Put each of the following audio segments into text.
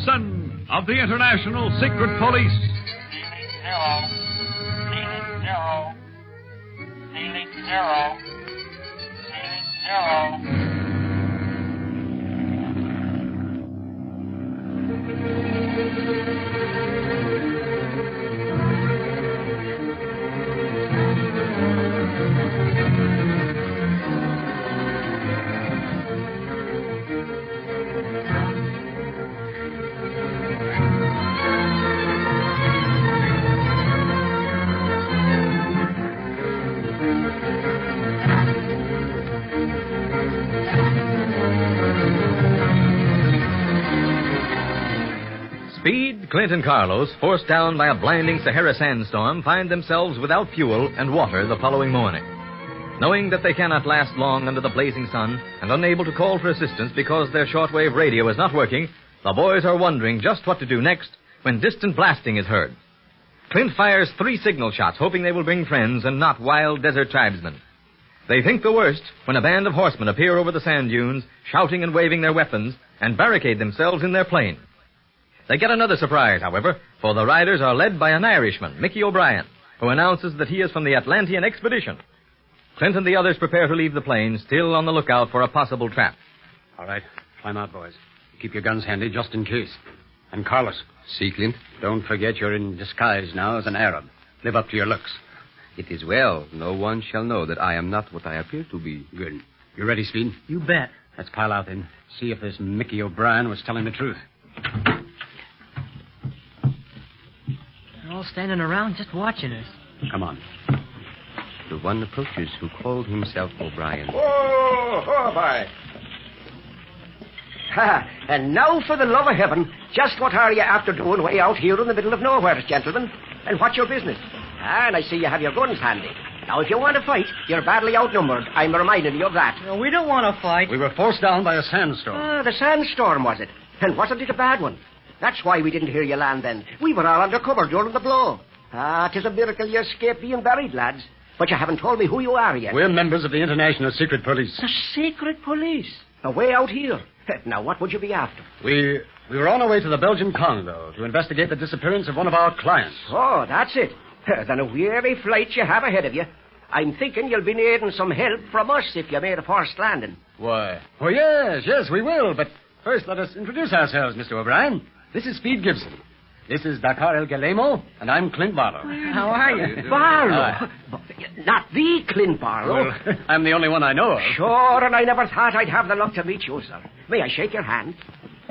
Gibson of the International Secret Police. Zero. Ceiling zero. Ceiling zero. Speed, Clint, and Carlos, forced down by a blinding Sahara sandstorm, find themselves without fuel and water the following morning. Knowing that they cannot last long under the blazing sun and unable to call for assistance because their shortwave radio is not working, the boys are wondering just what to do next when distant blasting is heard. Clint fires 3 signal shots, hoping they will bring friends and not wild desert tribesmen. They think the worst when a band of horsemen appear over the sand dunes, shouting and waving their weapons, and barricade themselves in their plane. They get another surprise, however, for the riders are led by an Irishman, Mickey O'Brien, who announces that he is from the Atlantean expedition. Clint and the others prepare to leave the plane, still on the lookout for a possible trap. All right, climb out, boys. Keep your guns handy just in case. And Carlos. See, Clint? Don't forget you're in disguise now as an Arab. Live up to your looks. It is well. No one shall know that I am not what I appear to be. Good. You ready, Speed? You bet. Let's pile out then. See if this Mickey O'Brien was telling the truth. They're all standing around just watching us. Come on. The one approaches who called himself O'Brien. Oh, boy. Ha, and now, for the love of heaven, just what are you after doing way out here in the middle of nowhere, gentlemen? And what's your business? And I see you have your guns handy. Now, if you want to fight, you're badly outnumbered. I'm reminding you of that. No, we don't want to fight. We were forced down by a sandstorm. Ah, the sandstorm, was it? And wasn't it a bad one? That's why we didn't hear you land then. We were all under cover during the blow. Ah, 'tis a miracle you escaped being buried, lads. But you haven't told me who you are yet. We're members of the International Secret Police. The Secret Police? Away out here? Now, what would you be after? We were on our way to the Belgian Congo to investigate the disappearance of one of our clients. Oh, that's it. Then a weary flight you have ahead of you. I'm thinking you'll be needing some help from us if you made a forced landing. Why? Oh, yes, we will. But first, let us introduce ourselves, Mr. O'Brien. This is Speed Gibson. This is Dakar El Galemo, and I'm Clint Barlow. How are you? Barlow? Not the Clint Barlow. Well, I'm the only one I know of. Sure, and I never thought I'd have the luck to meet you, sir. May I shake your hand?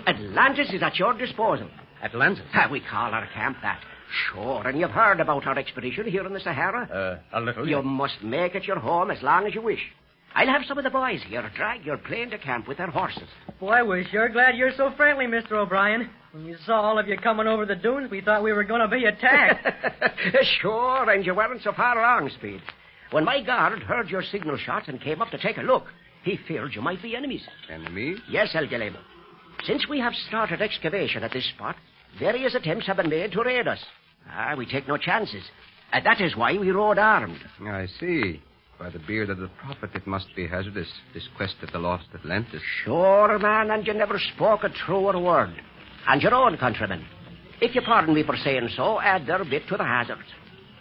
Atlantis is at your disposal. Atlantis? We call our camp that. Sure, and you've heard about our expedition here in the Sahara? A little. You must make it your home as long as you wish. I'll have some of the boys here drag your plane to camp with their horses. Boy, we're sure glad you're so friendly, Mr. O'Brien. When we saw all of you coming over the dunes, we thought we were going to be attacked. Sure, and you weren't so far wrong, Speed. When my guard heard your signal shots and came up to take a look, he feared you might be enemies. Enemies? Yes, El Galemo. Since we have started excavation at this spot, various attempts have been made to raid us. We take no chances. That is why we rode armed. I see. By the beard of the prophet, it must be hazardous, this quest of the lost Atlantis. Sure, man, and you never spoke a truer word. And your own countrymen, if you pardon me for saying so, add their bit to the hazards.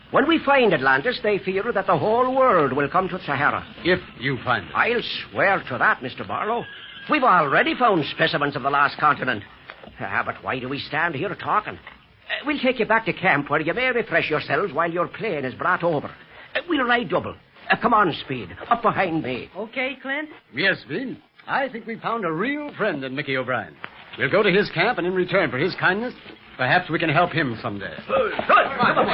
When we find Atlantis, they fear that the whole world will come to Sahara. If you find it. I'll swear to that, Mr. Barlow. We've already found specimens of the lost continent. But why do we stand here talking? We'll take you back to camp where you may refresh yourselves while your plane is brought over. We'll ride double. Come on, Speed. Up behind me. Okay, Clint? Yes, Speed. I think we found a real friend in Mickey O'Brien. We'll go to his camp, and in return for his kindness, perhaps we can help him someday. Good. Come on.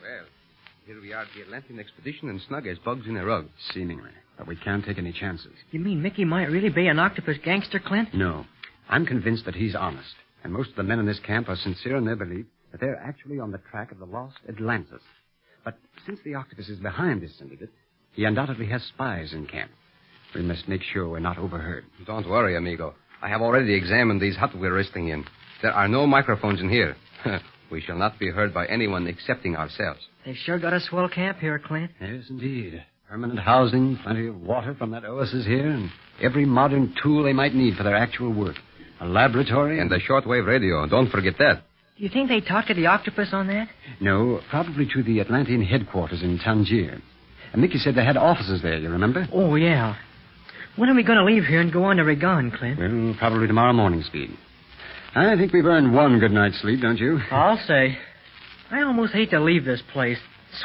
Well, here we are at the Atlantean expedition and snug as bugs in a rug. Seemingly. But we can't take any chances. You mean Mickey might really be an octopus gangster, Clint? No. I'm convinced that he's honest. And most of the men in this camp are sincere in their belief that they're actually on the track of the lost Atlantis. But since the octopus is behind this syndicate, he undoubtedly has spies in camp. We must make sure we're not overheard. Don't worry, amigo. I have already examined these huts we're resting in. There are no microphones in here. We shall not be heard by anyone excepting ourselves. They've sure got a swell camp here, Clint. Yes, indeed. Permanent housing, plenty of water from that oasis here, and every modern tool they might need for their actual work. A laboratory. And the shortwave radio. Don't forget that. Do you think they talked to the Octopus on that? No, probably to the Atlantean headquarters in Tangier. And Mickey said they had offices there, you remember? Oh, yeah. When are we going to leave here and go on to Regan, Clint? Well, probably tomorrow morning, Speed. I think we've earned one good night's sleep, don't you? I'll say. I almost hate to leave this place.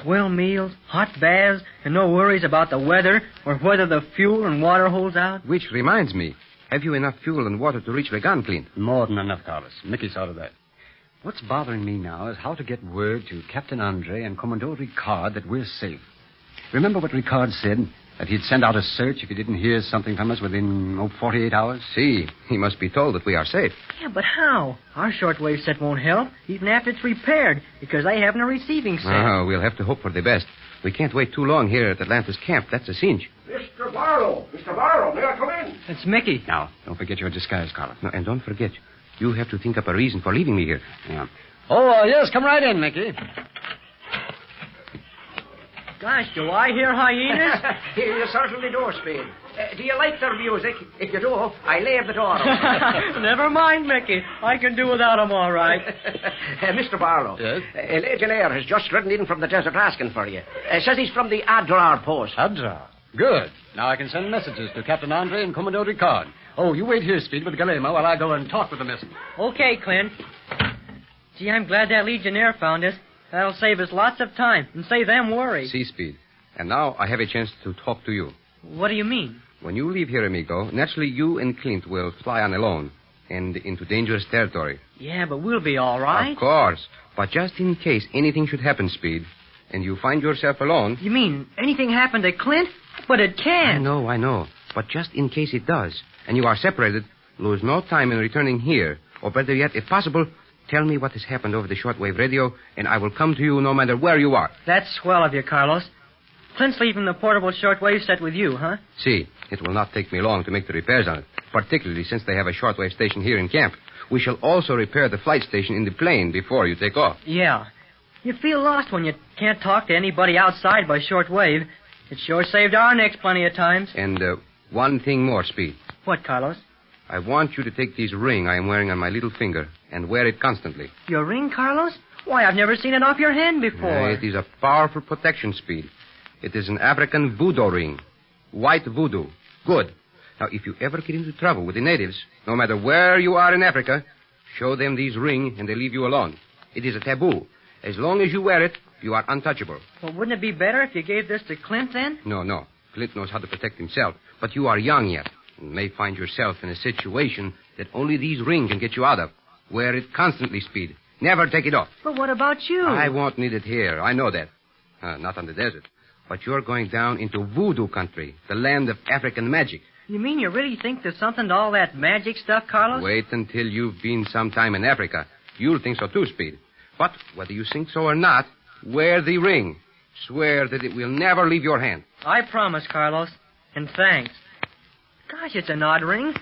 Swell meals, hot baths, and no worries about the weather or whether the fuel and water holds out. Which reminds me, have you enough fuel and water to reach Regan, Clint? More than enough, Carlos. Mickey saw to that. What's bothering me now is how to get word to Captain Andre and Commodore Ricard that we're safe. Remember what Ricard said? That he'd send out a search if he didn't hear something from us within, 48 hours? See, he must be told that we are safe. Yeah, but how? Our shortwave set won't help, even after it's repaired, because they haven't a receiving set. Oh, we'll have to hope for the best. We can't wait too long here at Atlanta's camp. That's a cinch. Mr. Barlow, may I come in? It's Mickey. Now, don't forget your disguise, Carlos. No, and don't forget, you have to think up a reason for leaving me here. Yeah. Oh, yes, come right in, Mickey. Gosh, do I hear hyenas? You certainly do, Speed. Do you like their music? If you do, I leave the door open. Never mind, Mickey. I can do without 'em all right. Mr. Barlow. Yes? A legionnaire has just ridden in from the desert asking for you. Says he's from the Adrar post. Adra. Good. Now I can send messages to Captain Andre and Commodore Ricard. Oh, you wait here, Speed, with Galema while I go and talk with the messenger. Okay, Clint. Gee, I'm glad that Legionnaire found us. That'll save us lots of time and save them worry. See, Speed. And now I have a chance to talk to you. What do you mean? When you leave here, amigo, naturally you and Clint will fly on alone and into dangerous territory. Yeah, but we'll be all right. Of course. But just in case anything should happen, Speed, and you find yourself alone... You mean anything happened to Clint? But it can't. I know. But just in case it does, and you are separated, lose no time in returning here. Or better yet, if possible, tell me what has happened over the shortwave radio, and I will come to you no matter where you are. That's swell of you, Carlos. Clint's leaving the portable shortwave set with you, huh? See, it will not take me long to make the repairs on it, particularly since they have a shortwave station here in camp. We shall also repair the flight station in the plane before you take off. Yeah. You feel lost when you can't talk to anybody outside by shortwave. It sure saved our necks plenty of times. And one thing more, Speed. What, Carlos? I want you to take this ring I am wearing on my little finger and wear it constantly. Your ring, Carlos? Why, I've never seen it off your hand before. It is a powerful protection, Speed. It is an African voodoo ring. White voodoo. Good. Now, if you ever get into trouble with the natives, no matter where you are in Africa, show them this ring and they leave you alone. It is a taboo. As long as you wear it, you are untouchable. Well, wouldn't it be better if you gave this to Clint, then? No. Clint knows how to protect himself. But you are young yet and may find yourself in a situation that only these rings can get you out of. Wear it constantly, Speed. Never take it off. But what about you? I won't need it here. I know that. Not on the desert. But you're going down into voodoo country, the land of African magic. You mean you really think there's something to all that magic stuff, Carlos? Wait until you've been some time in Africa. You'll think so too, Speed. But whether you think so or not, wear the ring. Swear that it will never leave your hand. I promise, Carlos. And thanks. Gosh, it's an odd ring.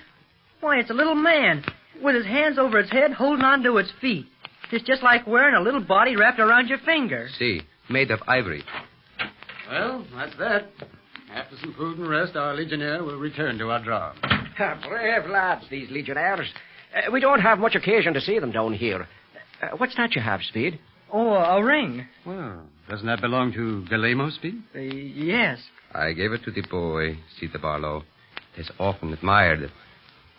Why, it's a little man with his hands over his head holding on to its feet. It's just like wearing a little body wrapped around your finger. See, made of ivory. Well, that's that. After some food and rest, our Legionnaire will return to Adrar. Brave lads, these legionnaires. We don't have much occasion to see them down here. What's that you have, Speed? Oh, a ring. Well, doesn't that belong to Galemo, Speed? Yes. I gave it to the boy, Sita Barlow. He has often admired it.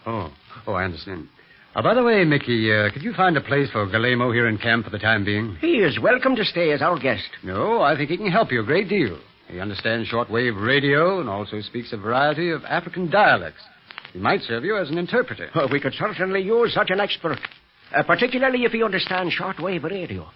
Oh, I understand. By the way, Mickey, could you find a place for Galemo here in camp for the time being? He is welcome to stay as our guest. No, I think he can help you a great deal. He understands shortwave radio and also speaks a variety of African dialects. He might serve you as an interpreter. Oh, we could certainly use such an expert, particularly if he understands shortwave radio.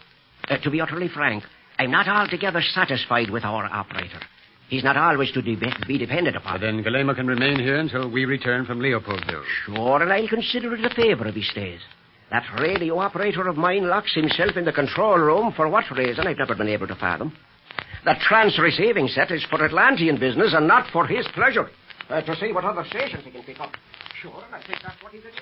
To be utterly frank, I'm not altogether satisfied with our operator. He's not always to be depended upon. But then Galema can remain here until we return from Leopoldville. Sure, and I'll consider it a favor if he stays. That radio operator of mine locks himself in the control room for what reason I've never been able to fathom. That trans-receiving set is for Atlantean business and not for his pleasure. To see what other stations he can pick up. Sure, and I think that's what he's doing now.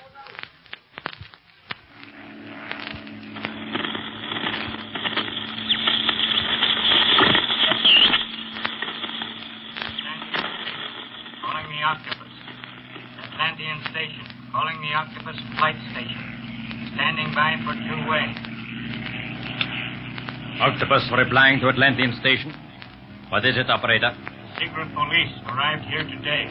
Octopus. Atlantean Station. Calling the Octopus Flight Station. Standing by for two-way. Octopus replying to Atlantean Station. What is it, operator? Secret police arrived here today.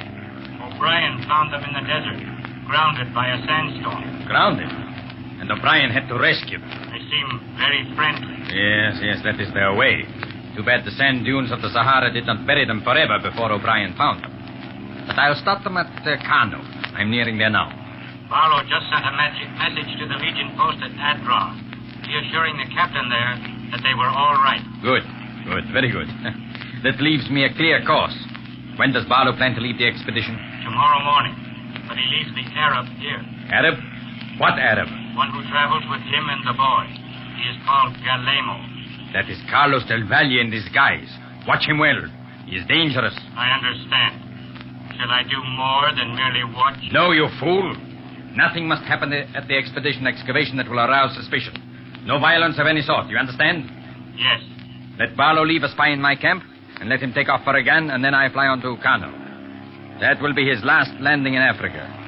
O'Brien found them in the desert, grounded by a sandstorm. Grounded. And O'Brien had to rescue them. They seem very friendly. Yes, that is their way. Too bad the sand dunes of the Sahara did not bury them forever before O'Brien found them. But I'll stop them at Kano. I'm nearing there now. Barlow just sent a message to the Legion post at Adron, reassuring the captain there that they were all right. Good, very good. That leaves me a clear course. When does Barlow plan to leave the expedition? Tomorrow morning. But he leaves the Arab here. Arab? What Arab? One who travels with him and the boy. He is called Galemo. That is Carlos Del Valle in disguise. Watch him well. He is dangerous. I understand. Shall I do more than merely watch? No, you fool. Nothing must happen at the expedition excavation that will arouse suspicion. No violence of any sort. You understand? Yes. Let Barlow leave a spy in my camp, and let him take off for again, and then I fly on to Kano. That will be his last landing in Africa.